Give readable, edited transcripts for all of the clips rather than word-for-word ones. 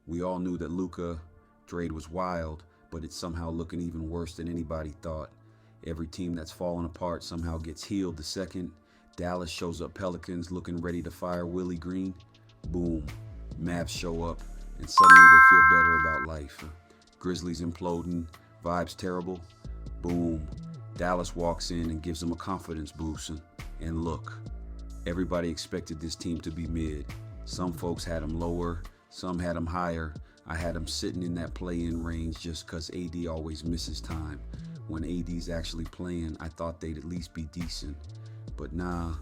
We all knew that Luka trade was wild, but it's somehow looking even worse than anybody thought. Every team that's fallen apart somehow gets healed the second Dallas shows up Pelicans looking ready to fire Willie Green. Boom, Mavs show up, and suddenly they feel better about life. Grizzlies imploding, vibes terrible. Boom, Dallas walks in and gives them a confidence boost. And look, everybody expected this team to be mid. Some folks had them lower, some had them higher. I had them sitting in that play-in range just because AD always misses time. When AD's actually playing, I thought they'd at least be decent. But nah,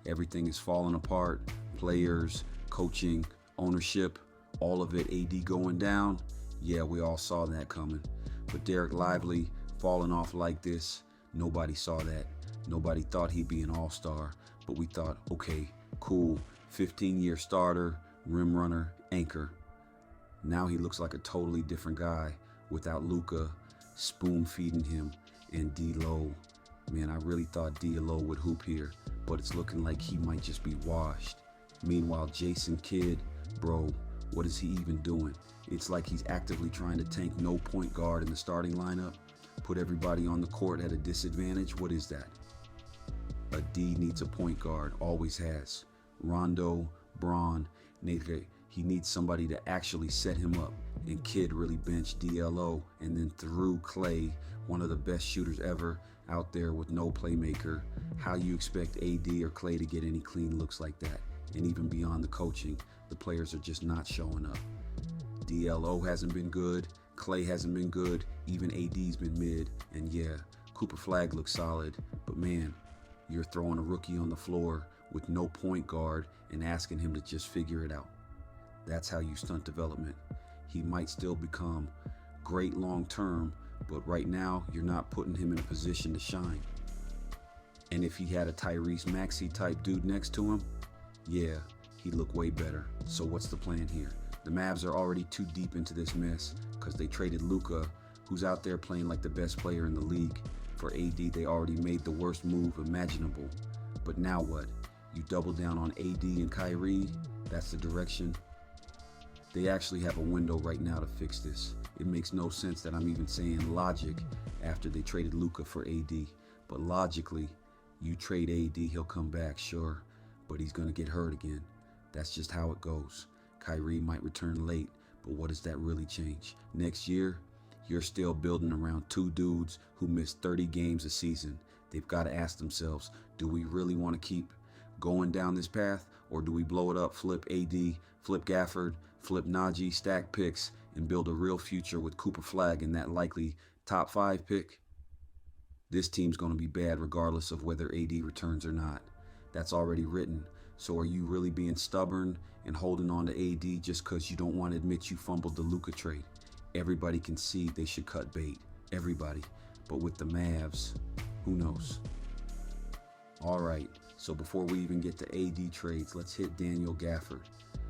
everything is falling apart. Players, coaching, ownership, all of it AD going down. Yeah, we all saw that coming. But Derek Lively falling off like this, nobody saw that. Nobody thought he'd be an all-star. But we thought, okay, cool, 15-year starter, rim runner, anchor. Now he looks like a totally different guy without Luka spoon-feeding him and D-Lo. Man, I really thought D-Lo would hoop here, but it's looking like he might just be washed. Meanwhile, Jason Kidd, bro, what is he even doing? It's like he's actively trying to tank no point guard in the starting lineup, put everybody on the court at a disadvantage. What is that? A D needs a point guard, always has. Rondo, Braun, Nate, he needs somebody to actually set him up. And Kidd really benched DLO and then threw Clay, one of the best shooters ever, out there with no playmaker. How you expect AD or Clay to get any clean looks like that? And even beyond the coaching, the players are just not showing up. DLO hasn't been good, Clay hasn't been good, even AD's been mid. And yeah, Cooper Flagg looks solid, but man, you're throwing a rookie on the floor with no point guard and asking him to just figure it out. That's how you stunt development. He might still become great long term, but right now you're not putting him in a position to shine. And if he had a Tyrese Maxey type dude next to him, yeah, he'd look way better. So what's the plan here? The Mavs are already too deep into this mess because they traded Luka, who's out there playing like the best player in the league. For AD, they already made the worst move imaginable. But now what? You double down on AD and Kyrie? That's the direction? They actually have a window right now to fix this. It makes no sense that I'm even saying logic after they traded Luka for AD. But logically, you trade AD, he'll come back, sure, but he's gonna get hurt again. That's just how it goes. Kyrie might return late, but what does that really change? Next year, you're still building around two dudes who miss 30 games a season. They've got to ask themselves, do we really want to keep going down this path, or do we blow it up, flip AD, flip Gafford, flip Najee, stack picks, and build a real future with Cooper Flagg in that likely top 5 pick? This team's going to be bad regardless of whether AD returns or not. That's already written. So are you really being stubborn and holding on to AD just because you don't want to admit you fumbled the Luka trade? Everybody can see they should cut bait. Everybody. But with the Mavs, who knows? All right, so before we even get to AD trades, let's hit Daniel Gafford,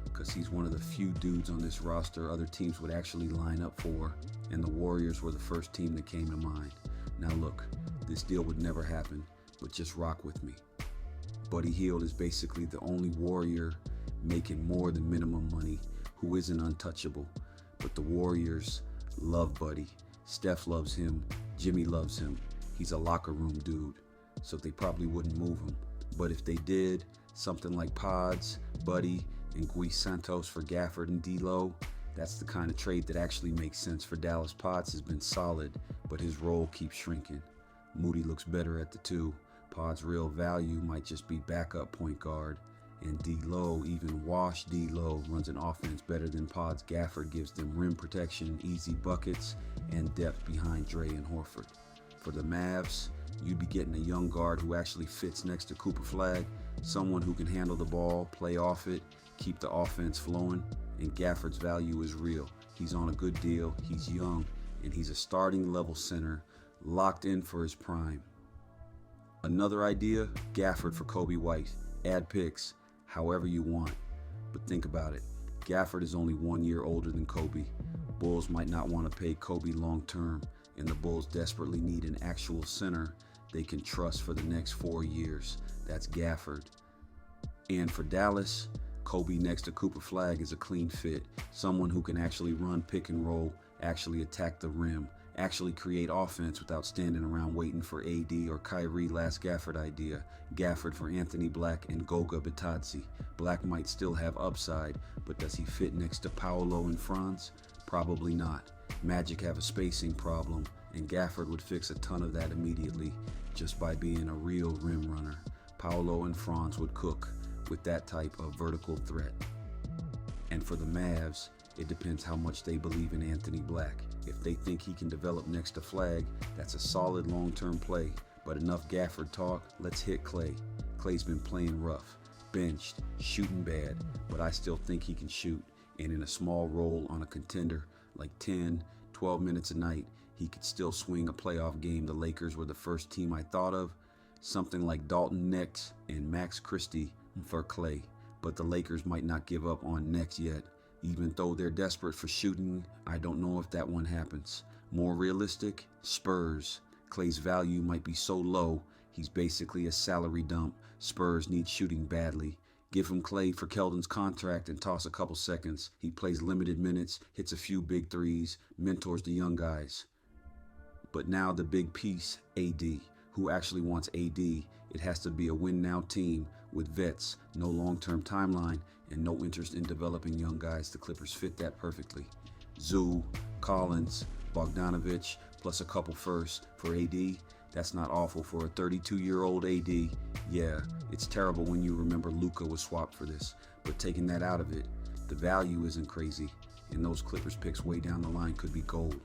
because he's one of the few dudes on this roster other teams would actually line up for, and the Warriors were the first team that came to mind. Now look, this deal would never happen, but just rock with me. Buddy Hield is basically the only Warrior making more than minimum money who isn't untouchable. But the Warriors love Buddy. Steph loves him. Jimmy loves him. He's a locker room dude, so they probably wouldn't move him. But if they did, something like Pods, Buddy, and Gui Santos for Gafford and D-Lo, that's the kind of trade that actually makes sense for Dallas. Pods has been solid, but his role keeps shrinking. Moody looks better at the 2. Pod's real value might just be backup point guard. And D-Lo, even washed D-Lo, runs an offense better than Pod's. Gafford gives them rim protection, easy buckets, and depth behind Dre and Horford. For the Mavs, you'd be getting a young guard who actually fits next to Cooper Flagg, someone who can handle the ball, play off it, keep the offense flowing, and Gafford's value is real. He's on a good deal, he's young, and he's a starting level center, locked in for his prime. Another idea, Gafford for Kobe White. Add picks, however you want. But think about it. Gafford is only 1 year older than Kobe. Bulls might not want to pay Kobe long term, and the Bulls desperately need an actual center they can trust for the next 4 years. That's Gafford. And for Dallas, Kobe next to Cooper Flagg is a clean fit. Someone who can actually run pick and roll, actually attack the rim, actually create offense without standing around waiting for AD or Kyrie last Gafford idea. Gafford for Anthony Black and Goga Bitadze. Black might still have upside, but does he fit next to Paolo and Franz? Probably not. Magic have a spacing problem, and Gafford would fix a ton of that immediately just by being a real rim runner. Paolo and Franz would cook with that type of vertical threat. And for the Mavs, it depends how much they believe in Anthony Black. If they think he can develop next to Flagg, that's a solid long-term play. But enough Gafford talk, let's hit Klay. Klay's been playing rough, benched, shooting bad, but I still think he can shoot. And in a small role on a contender, like 10, 12 minutes a night, he could still swing a playoff game. The Lakers were the first team I thought of. Something like Dalton Nex and Max Christie for Klay. But the Lakers might not give up on Nex yet. Even though they're desperate for shooting, I don't know if that one happens. More realistic, Spurs. Klay's value might be so low, he's basically a salary dump. Spurs need shooting badly. Give him Klay for Keldon's contract and toss a couple seconds. He plays limited minutes, hits a few big threes, mentors the young guys. But now the big piece, AD. Who actually wants AD? It has to be a win-now team with vets, no long-term timeline, and no interest in developing young guys. The Clippers fit that perfectly. Zoo, Collins, Bogdanovich, plus a couple firsts for AD. That's not awful for a 32-year-old AD. Yeah, it's terrible when you remember Luka was swapped for this, but taking that out of it, the value isn't crazy, and those Clippers picks way down the line could be gold.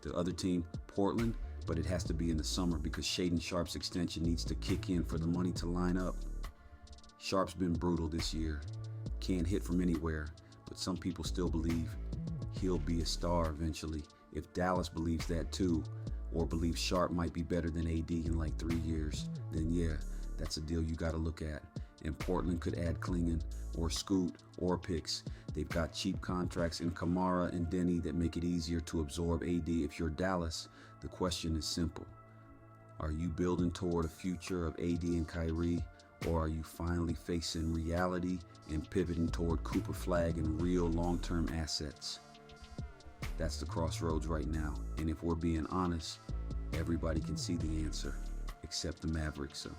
The other team, Portland, but it has to be in the summer because Shaedon Sharpe's extension needs to kick in for the money to line up. Sharpe's been brutal this year. Can't hit from anywhere, but some people still believe he'll be a star eventually. If Dallas believes that too, or believes Sharpe might be better than AD in like 3 years, then yeah, that's a deal you gotta look at. And Portland could add Klingon, or Scoot, or picks. They've got cheap contracts in Kamara and Denny that make it easier to absorb AD. If you're Dallas, the question is simple. Are you building toward a future of AD and Kyrie, or are you finally facing reality and pivoting toward Cooper Flagg and real long-term assets? That's the crossroads right now, and if we're being honest, everybody can see the answer, except the Mavericks. So,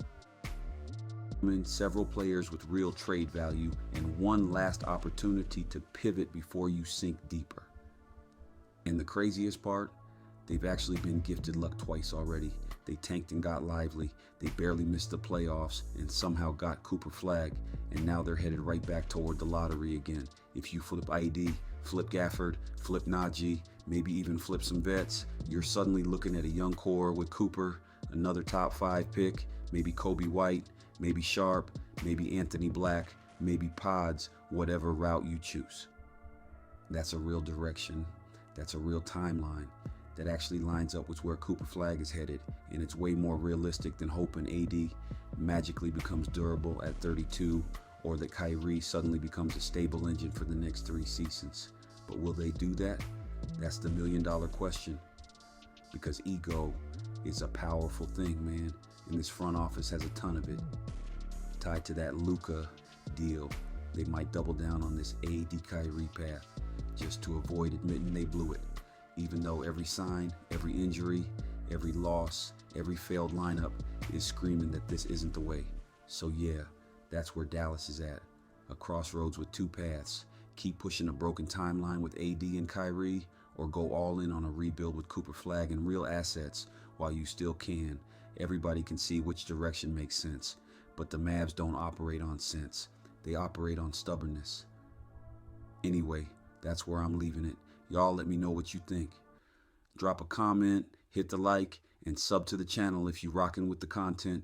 several players with real trade value and one last opportunity to pivot before you sink deeper. And the craziest part, they've actually been gifted luck twice already. They tanked and got lively. They barely missed the playoffs and somehow got Cooper Flagg, and now they're headed right back toward the lottery again. If you flip AD, flip Gafford, flip Najee, maybe even flip some vets, you're suddenly looking at a young core with Cooper, another top 5 pick, maybe Kobe White, maybe Sharpe, maybe Anthony Black, maybe Pods, whatever route you choose. That's a real direction. That's a real timeline. That actually lines up with where Cooper Flagg is headed, and it's way more realistic than hoping AD magically becomes durable at 32, or that Kyrie suddenly becomes a stable engine for the next 3 seasons. But will they do that? That's the million-dollar question. Because ego is a powerful thing, man, and this front office has a ton of it. Tied to that Luka deal, they might double down on this AD Kyrie path just to avoid admitting they blew it. Even though every sign, every injury, every loss, every failed lineup is screaming that this isn't the way. So yeah, that's where Dallas is at. A crossroads with 2 paths. Keep pushing a broken timeline with AD and Kyrie, or go all in on a rebuild with Cooper Flagg and real assets while you still can. Everybody can see which direction makes sense. But the Mavs don't operate on sense. They operate on stubbornness. Anyway, that's where I'm leaving it. Y'all let me know what you think. Drop a comment, hit the like, and sub to the channel if you rockin' with the content.